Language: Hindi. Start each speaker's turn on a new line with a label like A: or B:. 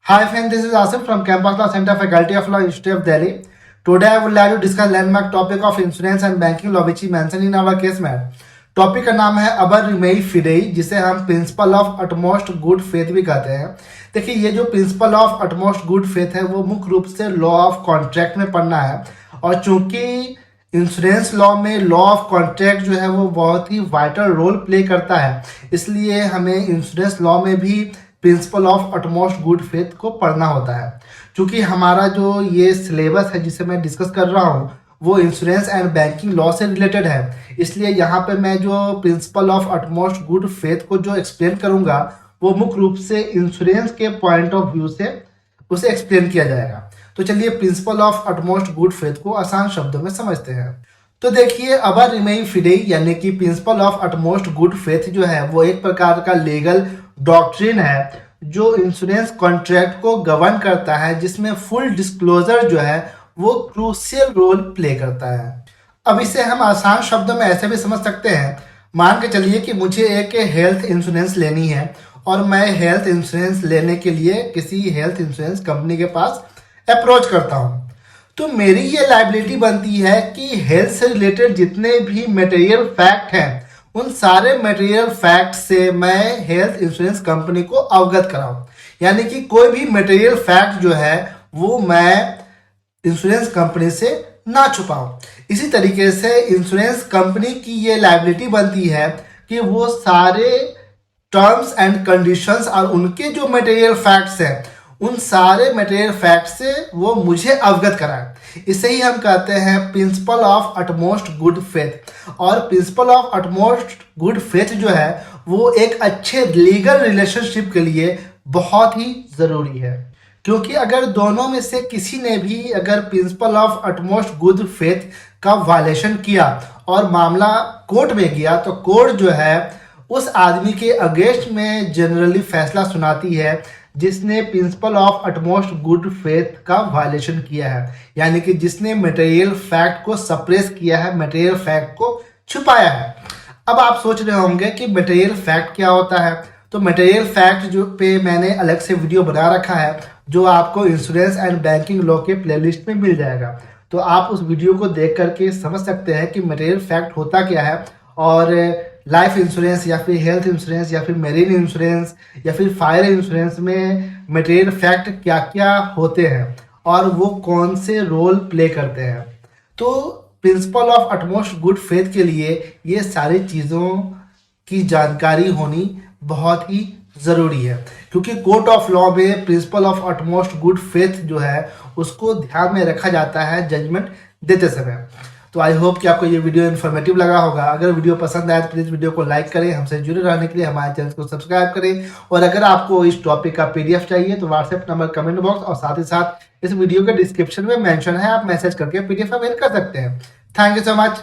A: Hi friend, this is Asif from Campus Law Center, Faculty of Law, Institute of Delhi. Today I would like to discuss landmark topic of insurance and banking law which is mentioned in our case में. टॉपिक का नाम है अबर रिमेई फिडेई, जिसे हम principal of utmost good faith भी कहते हैं. देखिए, ये जो principal of utmost good faith है वो मुख्य रूप से लॉ ऑफ कॉन्ट्रैक्ट में पढ़ना है. और चूंकि इंश्योरेंस लॉ में लॉ ऑफ कॉन्ट्रैक्ट जो है वो बहुत ही वाइटल रोल प्ले करता है, इसलिए हमें इंश्योरेंस लॉ में भी principal of utmost good faith को पढ़ना होता है. क्योंकि हमारा जो ये सिलेबस है जिसे मैं डिस्कस कर रहा हूँ वो इंश्योरेंस एंड बैंकिंग लॉ से रिलेटेड है, इसलिए यहाँ पे मैं जो principal of utmost good faith को जो एक्सप्लेन करूँगा वो मुख्य रूप से इंश्योरेंस के पॉइंट ऑफ व्यू से उसे एक्सप्लेन किया जाएगा. तो चलिए principal of utmost good faith को आसान शब्दों में समझते हैं. तो देखिए, अबर रिमेई फिडेई यानी कि principal of utmost good faith जो है वो एक प्रकार का लीगल डॉक्ट्रिन है जो इंश्योरेंस कॉन्ट्रैक्ट को गवर्न करता है, जिसमें फुल डिस्क्लोजर जो है वो क्रूशियल रोल प्ले करता है. अब इसे हम आसान शब्दों में ऐसे भी समझ सकते हैं. मान के चलिए कि मुझे एक हेल्थ इंश्योरेंस लेनी है और मैं हेल्थ इंश्योरेंस लेने के लिए किसी हेल्थ इंश्योरेंस कंपनी के पास अप्रोच करता हूँ. तो मेरी ये लाइबिलिटी बनती है कि हेल्थ से रिलेटेड जितने भी मटेरियल फैक्ट हैं उन सारे मटेरियल फैक्ट से मैं हेल्थ इंश्योरेंस कंपनी को अवगत कराऊं. यानी कि कोई भी मटेरियल फैक्ट जो है वो मैं इंश्योरेंस कंपनी से ना छुपाऊं. इसी तरीके से इंश्योरेंस कंपनी की ये लाइबिलिटी बनती है कि वो सारे टर्म्स एंड कंडीशंस और उनके जो मटेरियल फैक्ट्स हैं उन सारे मटेरियल फैक्ट से वो मुझे अवगत कराएं. इसे ही हम कहते हैं principle of utmost good faith. और principle of utmost good faith जो है वो एक अच्छे लीगल रिलेशनशिप के लिए बहुत ही ज़रूरी है. क्योंकि अगर दोनों में से किसी ने भी अगर principal of utmost good faith का वायलेशन किया और मामला कोर्ट में गया तो कोर्ट जो है उस आदमी के अगेंस्ट में जनरली फैसला सुनाती है जिसने principal of utmost good faith का वायलेशन किया है, यानी कि जिसने मटेरियल फैक्ट को सप्रेस किया है, मटेरियल फैक्ट को छुपाया है. अब आप सोच रहे होंगे कि मटेरियल फैक्ट क्या होता है. तो मटेरियल फैक्ट जो पे मैंने अलग से वीडियो बना रखा है जो आपको इंश्योरेंस एंड बैंकिंग लॉ के प्लेलिस्ट में मिल जाएगा. तो आप उस वीडियो को देख करके समझ सकते हैं कि मटेरियल फैक्ट होता क्या है और लाइफ इंश्योरेंस या फिर हेल्थ इंश्योरेंस या फिर मेरीन इंश्योरेंस या फिर फायर इंश्योरेंस में मटेरियल फैक्ट क्या क्या होते हैं और वो कौन से रोल प्ले करते हैं. तो principal of utmost good faith के लिए ये सारी चीज़ों की जानकारी होनी बहुत ही ज़रूरी है, क्योंकि कोर्ट ऑफ लॉ में principal of utmost good faith जो है उसको ध्यान में रखा जाता है जजमेंट देते समय. तो आई होप कि आपको ये वीडियो इन्फॉर्मेटिव लगा होगा. अगर वीडियो पसंद आए तो प्लीज़ वीडियो को लाइक करें, हमसे जुड़े रहने के लिए हमारे चैनल को सब्सक्राइब करें. और अगर आपको इस टॉपिक का PDF चाहिए तो व्हाट्सएप नंबर कमेंट बॉक्स और साथ ही साथ इस वीडियो के डिस्क्रिप्शन में मेंशन है, आप मैसेज करके PDF अवेल कर सकते हैं. Thank you so much.